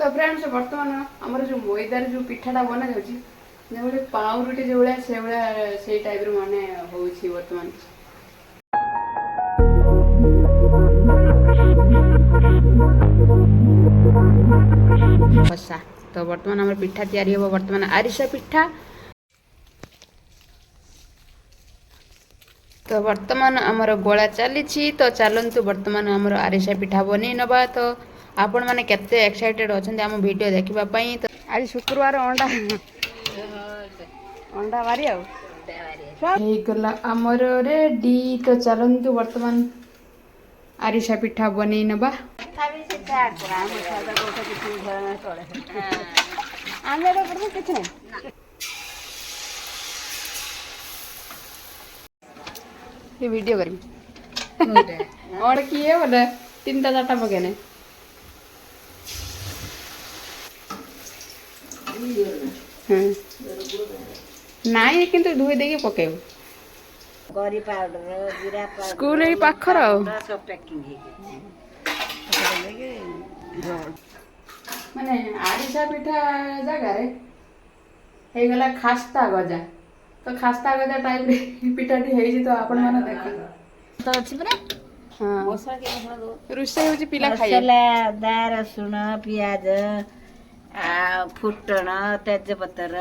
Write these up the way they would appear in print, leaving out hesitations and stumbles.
तो फ्रेंड्स बर्तमान आमर जो मैदार जो पिठाटा बना जाऊँगी जो पाउरुटी जो भाया से टाइप माने होउछि बर्तमान खसा तो बर्तमान आमर पिठा तैयारी हो बर्तमान आरिसा पिठा तो बर्तमान आमर गोला चली तो चलतु बर्तमान आमर आरिसा पिठा बनै नबा तो आपण मैंने केते एक्साइटेड अच्छा आम वीडियो देखापी तो आज शुक्रवार अंडा अंडा बारी आगला आमर रेडी तो चलतु बर्तमान आरिसा पिठा बनै नबा ये वीडियो करी और किए बोले 3-4 पकेने नाई किंतु धुई देके पकेब गरी पाउडर जीरा पाउडर स्कूल ए पाखर सब पैकिंग माने आरिसा पिठा जगह रे हे गला खास्ता गजा तो खास्ता गजा टाइप रे पिठाटी हेई जी तो आपण माने देखो तो अछि परा हां मसला के मसला दो रुसे होची पिला खाए मसला अदा रसुण प्याज आ फुटण तेजपत्र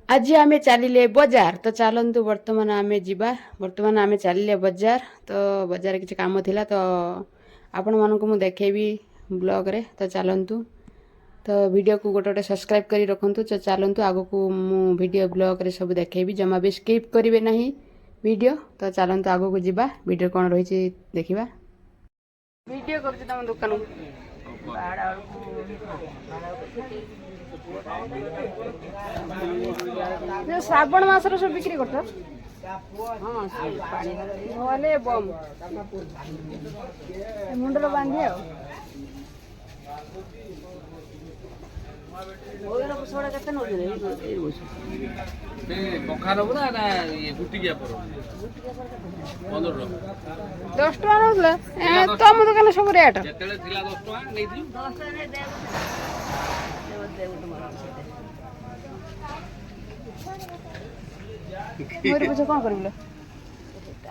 आज आमे चलिले बाजार तो चलतु बर्तमान आमे जीवा बर्तमान आमे चलिले बाजार तो बाजार किसी काम थिला तो आपण मानकु मु देखेबी ब्लॉग रे तो चलतु तो वीडियो को गोटे सब्सक्राइब करी रखंतु तो चलतु आगो को मु वीडियो ब्लॉग रे सब देखेबी जमा भी स्किप करिवे नहीं वीडियो तो चलतु आगो को जीवा वीडियो कोन रही छि देखिबा वीडियो कर तम दुकान जो श्रावण मासर सब बिक्री करतो हां बम मुंडर बांधी आ ओरा सोडा कते न बखार हो ना ये गुटी गया पर 10 टका नउला तम दुकान सब रेट जेतेले थिला 10 टका नैथि 10 रे मोर बुझ कोन करबिलो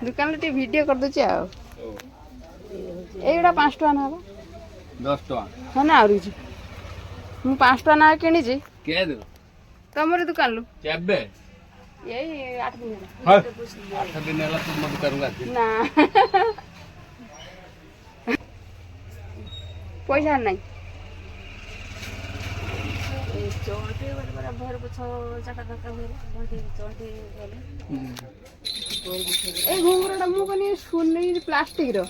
दुकान रे वीडियो कर दछि आ एगुडा 5 टका ना 10 टका है ना आउरी छी मु 5 टका ना किनी छी के दो तमरे दुकान लु केबे यही 8 दिन हां 8 दिन होला तुम मत करूंगा ना पैसा नहीं चोंटे बराबर भर छ चाटा का होले चोंटे ए घुंगराटा मु कनी सुनली प्लास्टिक रो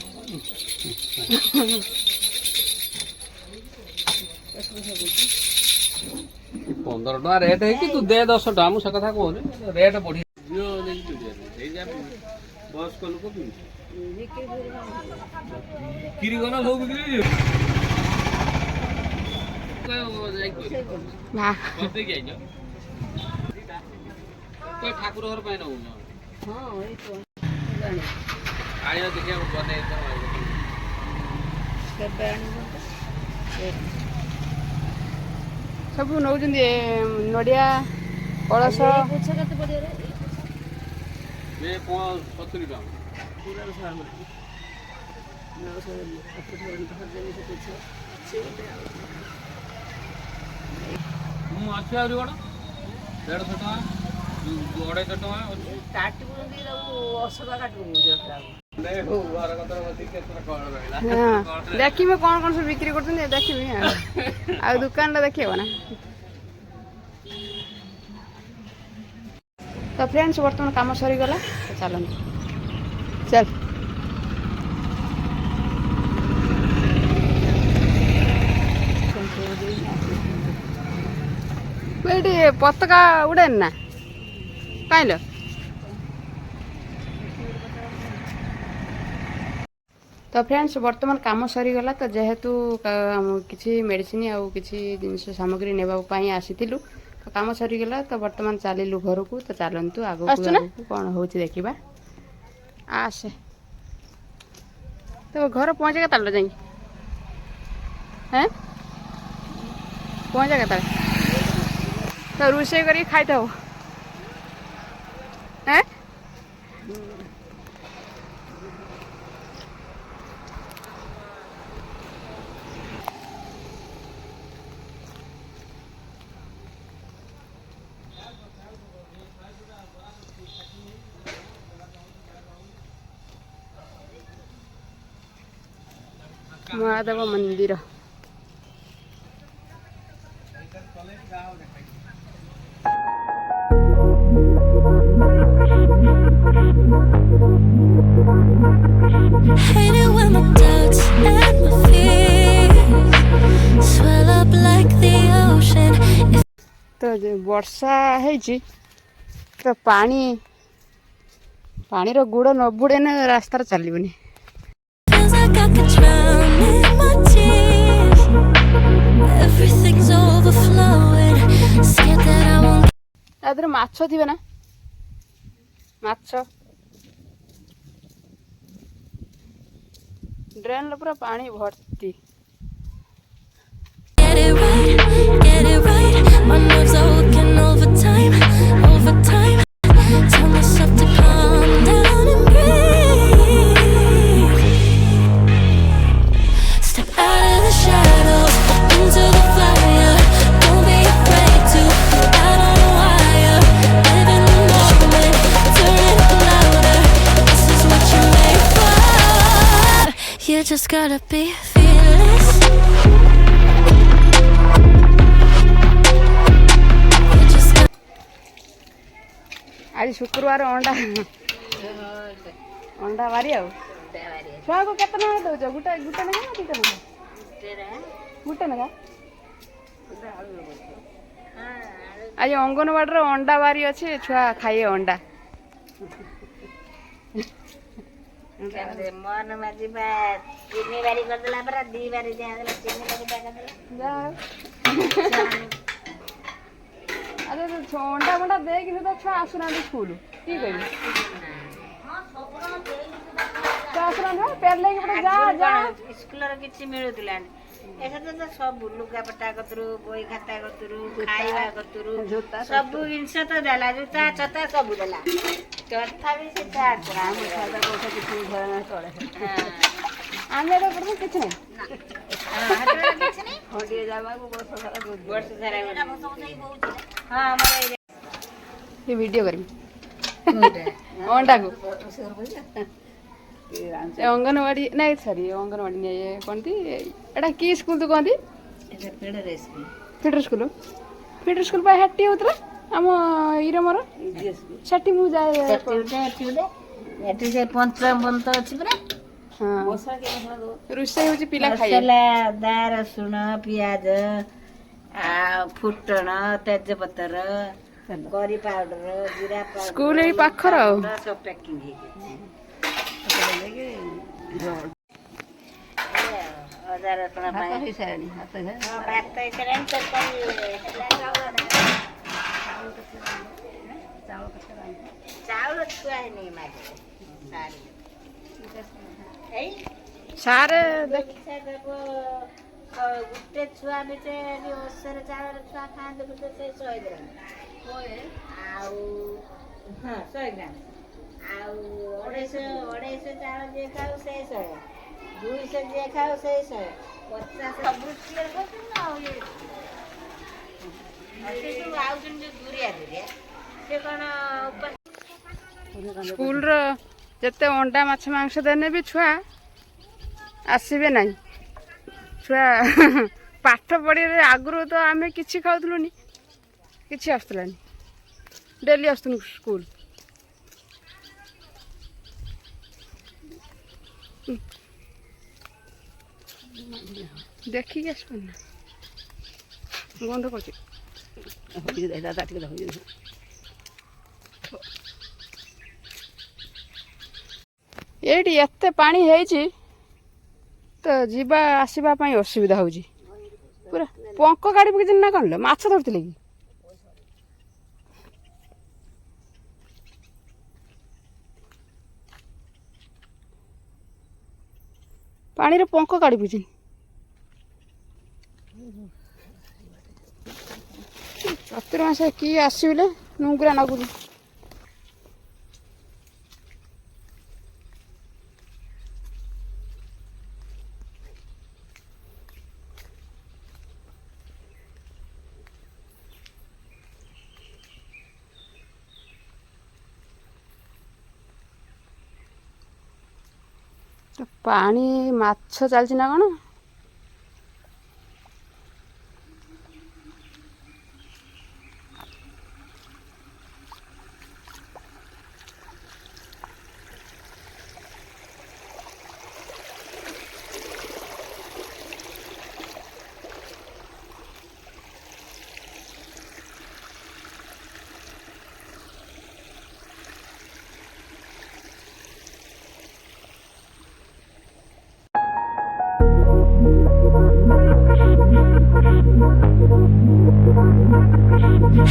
15 टका रेट है कि तू दे 10 टका मु से कथा कहले रेट बढ़ी जियो नहीं तुझे जा बस को लोग किरी गना सब बिक्री ना कते के आइयो तो ठाकुर घर पाइन हो हां ओई तो आयो देखिया बने तो केबे सब नौ नड़िया कलश पूछ कते पड़ियो रे मैं 70 टका पूरा साल ना सो अपने घर देने से पूछ मु अच्छा आरी बड़ 150 टका 250 टका काट बुंदी दउ 80 टका काट बुंदी देखिए कौन कौन सब बिक्री करते देखिए आ दुकान देखिए ना तो फ्रेंड्स बर्तमान काम सरी गला तो चलते चल पताका उड़े ना कहीं तो फ्रेंड्स बर्तमान काम सरीगला तो जेहेतु किसी मेडिसिन आउ किसी जिनस सामग्री नेबाई आसीलु तो काम सरीगला तो बर्तमान चलू घर को तो चलतु आगो कौन हो देखा आसे तो घर पहुँचे केतल जाई हैं पहुँचे केतल तो रोषे कर खाई थो हैं महादेव मंदिर Hate it when my doubts and my fears swell up like the ocean. तो वर्षा है तो पानी पानी गुड़ न बुड़े न रास्ता चलनी Feels like I could drown in my tears. Everything's overflowing. Scared that I won't. आधर माछ थी ना माछ ड्रेन पूरा पानी भर्ती Get it right, get it right. My nerves are working overtime, overtime. Tell myself to calm down and breathe. Step out of the shadows, into the fire. Don't be afraid to go out on a wire. Live in the moment, turn it up louder. This is what you're made for. You just gotta be fearless. You just gotta. आज शुक्रवार अंडा अंडा बारी आ छुआ को केतना दउछ गुटा गुटा ना दीटा ना गुटा ना आज अंगनवाड़ी रो अंडा बारी अछि छुआ खाइए अंडा मन माझी बा 3 बारी करदेला पर 2 बारी दिया देला 3 बारी पैसा देला जा अरे तो अंडा बंडा दे कि तो छुआ आसुना स्कूल की करी छुआ आसुना ना पेर लेके पड़े जा जा स्कूल रे किछि मिलुतला एसे तो सब लुगा पटा कतरु बोई खाता कतरु खाइबा कतरु सब जिनस तो देला जुता छता सब देला तथापि से चार हम खादा कोठा किछि घर ना चले आने तो पड़े किछ नहीं हां किछि नहीं होडिए जाबा को वर्ष सारा हां हमारे ये वीडियो करी अंडा को अंगनवाड़ी नहीं सॉरी अंगनवाड़ी नहीं ये कौन थी एटा की स्कूल तो कौन थी एटा फेडर स्कूल फीडर स्कूल पे हट्टी होतरा हम इरे मोर छठी मु जाए एटी से पंचम बंत अछि परा हां मसा के मसा दो रुसे होची पिला खाई मसला दा रसुण पियाज आ फुटण तेजपत्र करी पाउडर जीरा पाउडर स्कूल ही पाखर आउ सब पैकिंग हे अदा रसुण पाई सारी हाथ है हां भात है सेरन तो चावल छुआ नहीं माजे सारी सारे देख गुटे छुआ बेटे ओसर चावल छुआ खाते गुटे से 100 ग्राम आउ हां 100 ग्राम आउ 250 चावल जे खाऊ से 100 200 जे खाऊ से 100 50 सब क्लियर करते ना ये असे तो आउ जन जो दूरिया दूरिया से कोन ऊपर स्कूल रो जते अंडा माछ मांस देने भी छुआ आसीबे नहीं छुआ पाठ पढ़ी आगु तो आम कि खाऊलुनि कि आसलानी डेली आसुन स्कूल देखिए आसपना गंध कर एटी एते पानी है तो जीवा आसवा असुविधा हो पूरा पंख काढ़ी पकड़ ना कौन माछ धरते कि ପାଣିରେ ପଙ୍କ କାଢ଼ି ବୁଝି ଚତୁର୍ମାସ କିଏ ଆସିଲେ ନୁଙ୍ଗୁରା ନାଗୁଛି। ପାଣି ମାଛ ଚାଲିଛି ନା କଣ?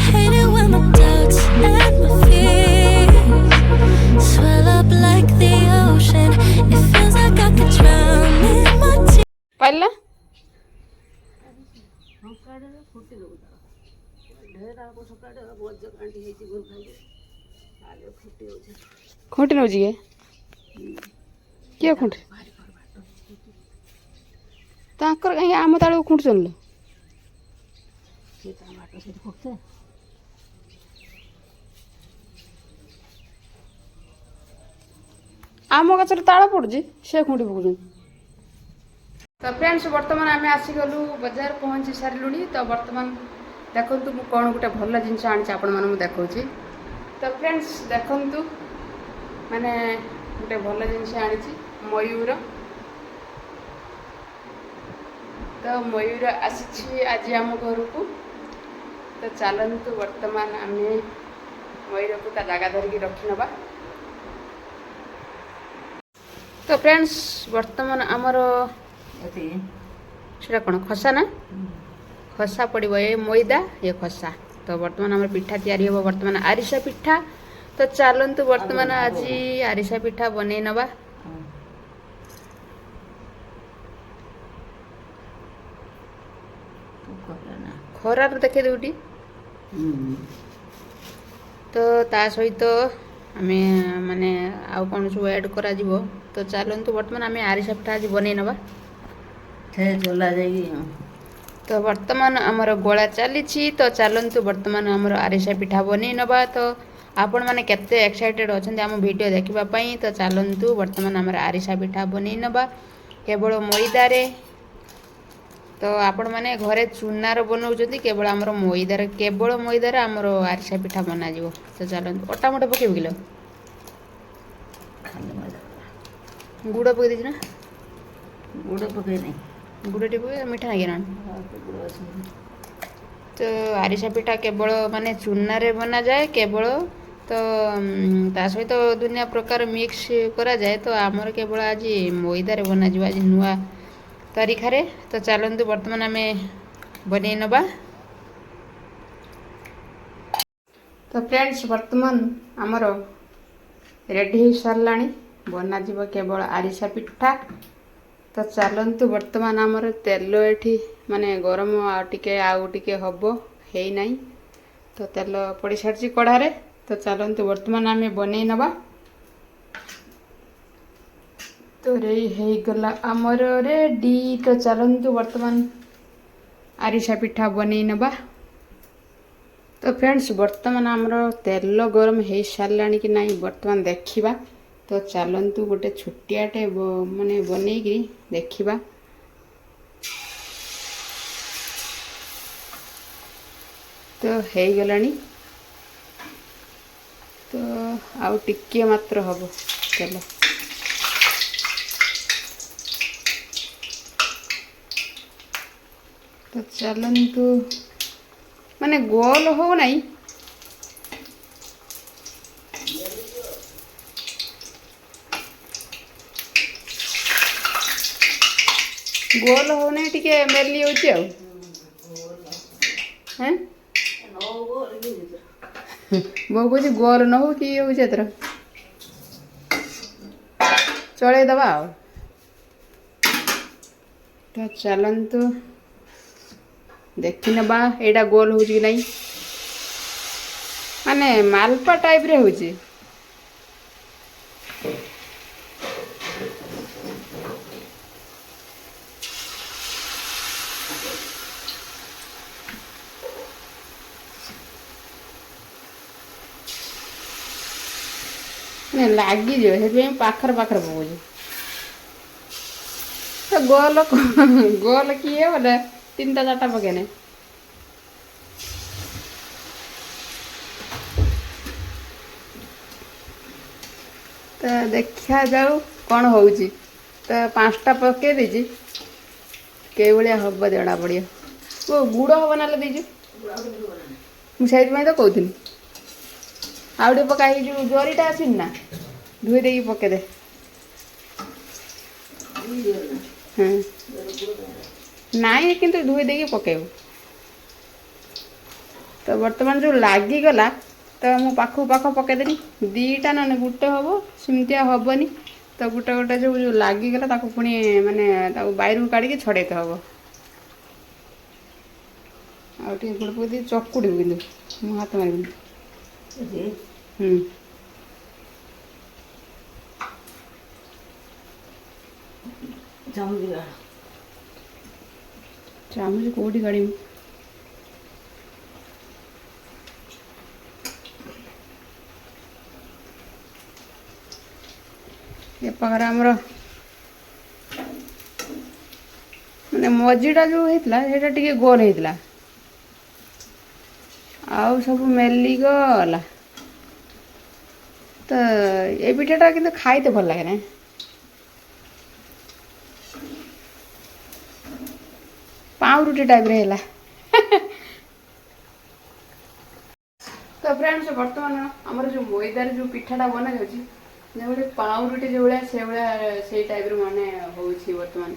Hate it when my doubts and my fears swell up like the ocean. It feels like I could drown in my tears. ପାଇଲା ଖୁଣ୍ଟି ନେଉଛି କିଏ ଖୁଣ୍ଟି ତାଙ୍କର କାହିଁକି ଆମ ତାଳକୁ ଖୁଣ୍ଟୁଛନ୍ତି? ଆମ ଗଛରେ ତାଳ ପଡୁଛି ସେ ଖୁଣ୍ଟି ପକଉଛନ୍ତି। ତ ଫ୍ରେଣ୍ଡସ୍ ବର୍ତ୍ତମାନ ଆମେ ଆସିଗଲୁ ବଜାର ପହଞ୍ଚି ସାରିଲୁଣି। ତ ବର୍ତ୍ତମାନ ଦେଖନ୍ତୁ ମୁଁ କ'ଣ ଗୋଟେ ଭଲ ଜିନିଷ ଆଣିଛି ଆପଣମାନଙ୍କୁ ଦେଖାଉଛି। ତ ଫ୍ରେଣ୍ଡସ୍ ଦେଖନ୍ତୁ ମାନେ ଗୋଟେ ଭଲ ଜିନିଷ ଆଣିଛି ମୟୂର। ତ ମୟୂର ଆସିଛି ଆଜି ଆମ ଘରକୁ। ତ ଚାଲନ୍ତୁ ବର୍ତ୍ତମାନ ଆମେ ମୟୂରକୁ ତା ଜାଗା ଧରିକି ରଖିନେବା। ତ ଫ୍ରେଣ୍ଡସ୍ ବର୍ତ୍ତମାନ ଆମର ସେଟା କ'ଣ ଖସା ନା ଖସା ପଡ଼ିବ ଏ ମଇଦା ଏ ଖସା। ତ ବର୍ତ୍ତମାନ ଆମର ପିଠା ତିଆରି ହେବ ବର୍ତ୍ତମାନ ଆରିସା ପିଠା। ତ ଚାଲନ୍ତୁ ବର୍ତ୍ତମାନ ଆଜି ଆରିସା ପିଠା ବନେଇ ନେବା। ଖରାରେ ଦେଖେଇ ଦେଉଟି। ତ ତା ସହିତ ଆମେ ମାନେ ଆଉ କ'ଣ ସବୁ ଆଡ଼୍ କରାଯିବ। ତ ଚାଲନ୍ତୁ ବର୍ତ୍ତମାନ ଆମେ ଆରିସା ପିଠା ଆଜି ବନେଇ ନେବା। ତ ବର୍ତ୍ତମାନ ଆମର ଗୋଳା ଚାଲିଛି। ତ ଚାଲନ୍ତୁ ବର୍ତ୍ତମାନ ଆମର ଆରିସା ପିଠା ବନେଇ ନେବା। ତ ଆପଣମାନେ କେତେ ଏକ୍ସାଇଟେଡ଼୍ ଅଛନ୍ତି ଆମ ଭିଡ଼ିଓ ଦେଖିବା ପାଇଁ। ତ ଚାଲନ୍ତୁ ବର୍ତ୍ତମାନ ଆମର ଆରିସା ପିଠା ବନେଇ ନେବା କେବଳ ମଇଦାରେ। ତ ଆପଣମାନେ ଘରେ ଚୁନାର ବନାଉଛନ୍ତି କେବଳ ଆମର ମଇଦାରେ ଆମର ଆରିସା ପିଠା ବନାଯିବ। ତ ଚାଲନ୍ତୁ ଅଟା ମୋଟା ପକେଇବ କିଲୋ ଗୁଡ଼ ପକେଇ ଦେଇଛି ନା ଗୁଡ଼ ପକେଇ ନାହିଁ ଗୁଡ଼ ଟିକେ ପକେଇ ମିଠା ନାଗିନା। ତ ଆରିସା ପିଠା କେବଳ ମାନେ ଚୁନାରେ ବନାଯାଏ କେବଳ। ତ ତା ସହିତ ଦୁନିଆ ପ୍ରକାର ମିକ୍ସ କରାଯାଏ। ତ ଆମର କେବଳ ଆଜି ମଇଦାରେ ବନାଯିବ ଆଜି ନୂଆ ତାରିଖରେ। ତ ଚାଲନ୍ତୁ ବର୍ତ୍ତମାନ ଆମେ ବନେଇ ନେବା। ତ ଫ୍ରେଣ୍ଡସ୍ ବର୍ତ୍ତମାନ ଆମର ରେଡ଼ି ହେଇସାରିଲାଣି ବନାଯିବ କେବଳ ଆରିସା ପିଠା। ତ ଚାଲନ୍ତୁ ବର୍ତ୍ତମାନ ଆମର ତେଲ ଏଠି ମାନେ ଗରମ ଆଉ ଟିକେ ହେବ ହେଇନାହିଁ। ତ ତେଲ ପଡ଼ି ସାରିଛି କଢ଼ାରେ। ତ ଚାଲନ୍ତୁ ବର୍ତ୍ତମାନ ଆମେ ବନେଇ ନେବା। ତ ହେଇଗଲା ଆମର ରେଡ଼ି। ତ ଚାଲନ୍ତୁ ବର୍ତ୍ତମାନ ଆରିସା ପିଠା ବନେଇ ନେବା। ତ ଫ୍ରେଣ୍ଡସ୍ ବର୍ତ୍ତମାନ ଆମର ତେଲ ଗରମ ହେଇସାରିଲାଣି କି ନାହିଁ ବର୍ତ୍ତମାନ ଦେଖିବା। ତ ଚାଲନ୍ତୁ ଗୋଟେ ଛୋଟିଆଟେ ମାନେ ବନେଇକି ଦେଖିବା। ତ ହେଇଗଲାଣି। ତ ଆଉ ଟିକିଏ ମାତ୍ର ହେବ ତେଲ। ତ ଚାଲନ୍ତୁ ମାନେ ଗୋଲ ହଉ ନାହିଁ ଗୋଲ ହଉ ନାହିଁ ଟିକେ ମେଲି ଯାଉଛି ଆଉ ବୋଉ କହୁଛି ଗୋଲ ନ ହଉ କି ହେଉଛି ଏଥର ଚଳେଇଦେବା ଆଉ। ତ ଚାଲନ୍ତୁ ଦେଖି ନେବା ଏଇଟା ଗୋଲ ହେଉଛି କି ନାହିଁ। ମାନେ ମାଲପା ଟାଇପ୍ରେ ହେଉଛି। ଲାଗିଯିବ ସେଥିପାଇଁ ପାଖରେ ପାଖରେ ପକଉଛି। ଗୋଲ ଗୋଲ କିଏ ବୋଲେ 3ଟା 4ଟା ପକେଇନେ। ତ ଦେଖିବା ଯାଉ କ'ଣ ହେଉଛି। ତ 5ଟା ପକେଇ ଦେଇଛି, କେଉଭଳିଆ ହବ ଜଣା ପଡ଼ିବ। ଓ ଗୁଡ଼ ହବ ନହେଲେ ଦେଇଛୁ, ମୁଁ ସେଇଥିପାଇଁ ତ କହୁଥିଲି। ଆଉ ଟିକେ ପକା, ଏଇ ଯେଉଁ ଜରିଟା ଆସିନି ନା, ଧୋଇ ଦେଇକି ପକେଇଦେ। ହଁ ନାଇଁ କିନ୍ତୁ ଧୋଇ ଦେଇକି ପକେଇବୁ। ତ ବର୍ତ୍ତମାନ ଯେଉଁ ଲାଗିଗଲା, ତ ମୁଁ ପାଖକୁ ପାଖ ପକେଇଦେଲି। 2ଟା ନହେଲେ ଗୋଟେ ହବ, ସେମିତିଆ ହବନି। ତ ଗୋଟେ ଗୋଟେ ଯେଉଁ ଲାଗିଗଲା ତାକୁ ପୁଣି ମାନେ ତାକୁ ବାଇରକୁ କାଢ଼ିକି ଛଡ଼େଇତେ ହବ। ଆଉ ଟିକେ ଗୁଡ଼ ପକେଇ ଦେଇ ଚକୁଡ଼ିବୁ, କିନ୍ତୁ ମୁଁ ହାତ ମାରିବିନି। ଚାମଚ କୋଉଠି କାଢ଼ିବି? ଏ ପାଖରେ ଆମର ମାନେ ମଝିଟା ଯେଉଁ ହେଇଥିଲା ସେଇଟା ଟିକେ ଗୋଲ ହେଇଥିଲା, ଆଉ ସବୁ ମେଲିଗଲା। ତ ଏ ପିଠାଟା କିନ୍ତୁ ଖାଇତେ ଭଲ ଲାଗେ ନା। ପାଉଁରୁଟି ଟାଇପ୍ରେ ହେଲା। ତ ଫ୍ରେଣ୍ଡସ୍, ବର୍ତ୍ତମାନ ଆମର ଯେଉଁ ମଇଦାରେ ଯେଉଁ ପିଠାଟା ବନାଯାଉଛି, ଯେଭଳି ପାଉଁରୁଟି ଯେଉଁଭଳିଆ ସେଇଭଳିଆ ସେଇ ଟାଇପ୍ର ମାନେ ହେଉଛି ବର୍ତ୍ତମାନ।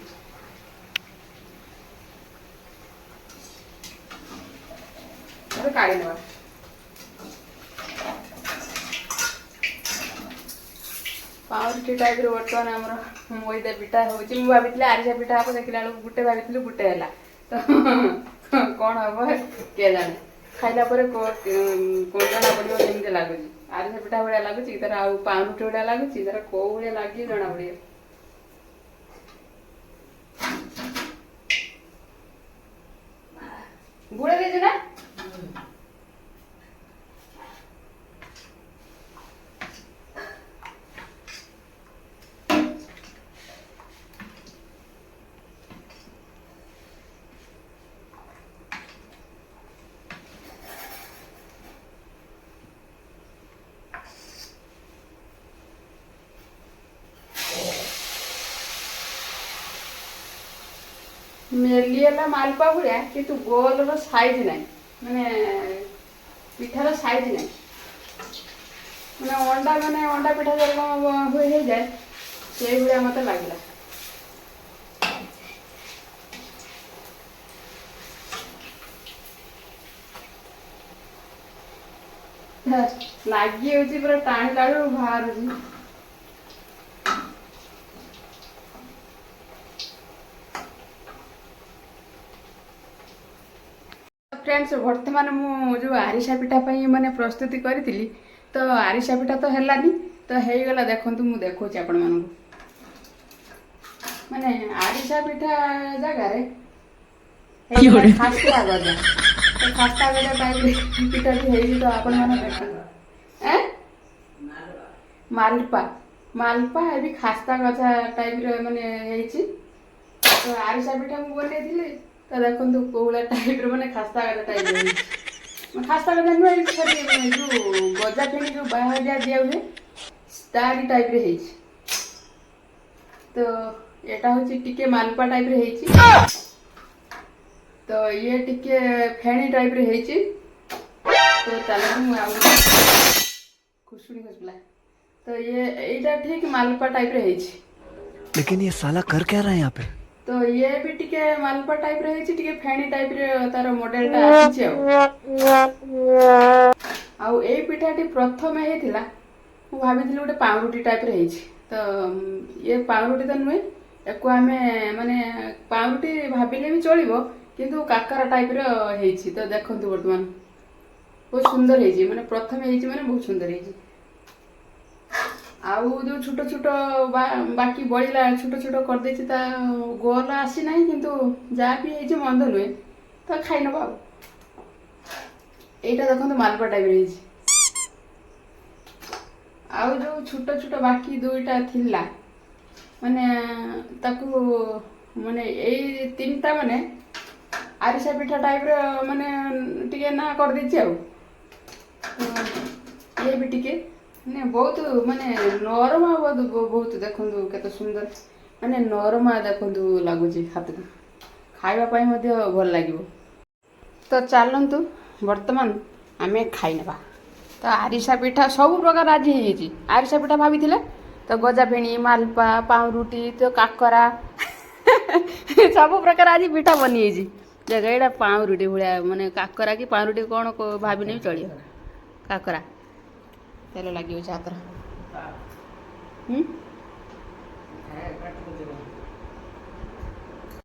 ଏବେ କାଢ଼ି ନେବା। ପାଉଁରୁଟି ଟାଇପ୍ର ବର୍ତ୍ତମାନ ଆମର ମଇଦା ପିଠା ହେଉଛି। ମୁଁ ଭାବିଥିଲି ଆରିସା ପିଠା ହବ, ଦେଖିଲା ବେଳକୁ ଗୋଟେ ଭାବିଥିଲି, ଗୋଟେ ହେଲା। ତ କ'ଣ ହବ କେଜାଣି, ଖାଇଲା ପରେ କ'ଣ ଜଣା ପଡ଼ିବ କେମିତି ଲାଗୁଛି। ଆରିସା ପିଠା ଭଳିଆ ଲାଗୁଛି କି ତାର, ଆଉ ପାଉଁରୁଟି ଭଳିଆ ଲାଗୁଛି ତାର, କୋଉ ଭଳିଆ ଲାଗିବ ଜଣା ପଡ଼ିବ। ଗୁଡ଼ ଦେଇଛୁ ନା? ମେଲି ହେଲା ମାଲପା ଭଳିଆ, କିନ୍ତୁ ଗୋଲର ସାଇଜ୍ ନାହିଁ, ମାନେ ପିଠାର ସାଇଜ୍ ନାହିଁ। ମାନେ ଅଣ୍ଡା ପିଠା ଯେରକମ ହୁଏ ହେଇଯାଏ, ସେଇଭଳିଆ ମୋତେ ଲାଗିଲା। ଲାଗି ହେଉଛି ପୁରା, ଟାଣିଲା ବେଳକୁ ବାହାରୁଛି। ଫ୍ରେଣ୍ଡସ୍, ବର୍ତ୍ତମାନ ମୁଁ ଯେଉଁ ଆରିସା ପିଠା ପାଇଁ ମାନେ ପ୍ରସ୍ତୁତି କରିଥିଲି, ତ ଆରିସା ପିଠା ତ ହେଲାନି, ତ ହେଇଗଲା। ଦେଖନ୍ତୁ, ମୁଁ ଦେଖାଉଛି ଆପଣମାନଙ୍କୁ। ମାନେ ଆରିସା ପିଠା ଜାଗାରେ ହେଇଗଲା ଖାସ୍ତା ଗଜା। ତ ଖାସ୍ତା ଗଜା ଟାଇପ୍ରେ ପିଠାଟି ହେଇଛି, ତ ଆପଣମାନେ ଦେଖନ୍ତୁ। ମାଲପା ଏବେ ଖାସ୍ତା ଗଜା ଟାଇପ୍ର ମାନେ ହେଇଛି। ତ ଆରିସା ପିଠା ମୁଁ ବନେଇଥିଲି, ତ ଦେଖନ୍ତୁ କୋଉ ଭଳିଆ ଟାଇପ୍ର, ମାନେ ଖାସ୍ତା ଗଜା ଟାଇପ୍ର ହେଇଛି। ଖାସ୍ତା ଗଜା ନୁହେଁ, ଯେଉଁ ଗଜା ଫେଣି ଯେଉଁ ବାହାଘରିଆ ଦିଆ ହୁଏ, ତାରି ଟାଇପ୍ରେ ହେଇଛି। ତ ଏଟା ହେଉଛି ଟିକେ ମାଲପା ଟାଇପ୍ରେ ହେଇଛି, ତ ଇଏ ଟିକେ ଫେଣି ଟାଇପ୍ରେ ହେଇଛି। ତ ଚାଲନ୍ତୁ ମୁଁ ଆଉ ଖୁସୁଣି ଖସୁଲା। ତ ଏଇଟା ଠିକ୍ ମାଲପା ଟାଇପ୍ରେ ହେଇଛି। लेकिन ये साला कर क्या रहा है यहाँ पे? ତ ଇଏ ବି ଟିକେ ମାଲପା ଟାଇପ୍ରେ ହେଇଛି, ଟିକେ ଫେଣି ଟାଇପ୍ରେ ତାର ମଡେଲଟା ଆସିଛି। ଆଉ ଏଇ ପିଠାଟି ପ୍ରଥମେ ହେଇଥିଲା, ମୁଁ ଭାବିଥିଲି ଗୋଟେ ପାଉଁରୁଟି ଟାଇପ୍ରେ ହେଇଛି। ତ ଇଏ ପାଉଁରୁଟି ତ ନୁହେଁ, ୟାକୁ ଆମେ ମାନେ ପାଉଁରୁଟି ଭାବିଲେ ବି ଚଳିବ, କିନ୍ତୁ କାକରା ଟାଇପ୍ର ହେଇଛି। ତ ଦେଖନ୍ତୁ ବର୍ତ୍ତମାନ ବହୁତ ସୁନ୍ଦର ହେଇଛି, ମାନେ ପ୍ରଥମେ ହେଇଛି ମାନେ ବହୁତ ସୁନ୍ଦର ହେଇଛି। ଆଉ ଯେଉଁ ଛୋଟ ଛୋଟ ବାକି ବଳିଲା ଛୋଟ ଛୋଟ କରିଦେଇଛି, ତା ଗୋଲ ଆସିନାହିଁ, କିନ୍ତୁ ଯାହା ବି ହେଇଛି ମନ୍ଦ ନୁହେଁ, ତ ଖାଇନେବା ଆଉ। ଏଇଟା ଦେଖନ୍ତୁ ମାଲପା ଟାଇପ୍ର ହେଇଛି। ଆଉ ଯେଉଁ ଛୋଟ ଛୋଟ ବାକି ଦୁଇଟା ଥିଲା, ମାନେ ତାକୁ ମାନେ ଏଇ ତିନିଟା ମାନେ ଆରିସା ପିଠା ଟାଇପ୍ର ମାନେ ଟିକେ ନା କରିଦେଇଛି ଆଉ। ଇଏ ବି ଟିକେ ମାନେ ବହୁତ ମାନେ ନରମା, ବହୁତ ଦେଖନ୍ତୁ କେତେ ସୁନ୍ଦର, ମାନେ ନରମା ଦେଖନ୍ତୁ ଲାଗୁଛି ହାତକୁ, ଖାଇବା ପାଇଁ ମଧ୍ୟ ଭଲ ଲାଗିବ। ତ ଚାଲନ୍ତୁ ବର୍ତ୍ତମାନ ଆମେ ଖାଇନେବା। ତ ଆରିସା ପିଠା ସବୁ ପ୍ରକାର ଆଜି ହେଇଯାଇଛି। ଆରିସା ପିଠା ଭାବିଥିଲେ, ତ ଗଜା ଫେଣି, ମାଲପା, ପାଉଁରୁଟି, ତ କାକରା ସବୁ ପ୍ରକାର ଆଜି ପିଠା ବନିଯାଇଛି। ଦେଖ ଏଇଟା ପାଉଁରୁଟି ଭଳିଆ, ମାନେ କାକରା କି ପାଉଁରୁଟି କ'ଣ ଭାବିନେ ବି ଚଳିବ। କାକରା ତେଲ ଲାଗିଯାଉଛି ହାତରେ।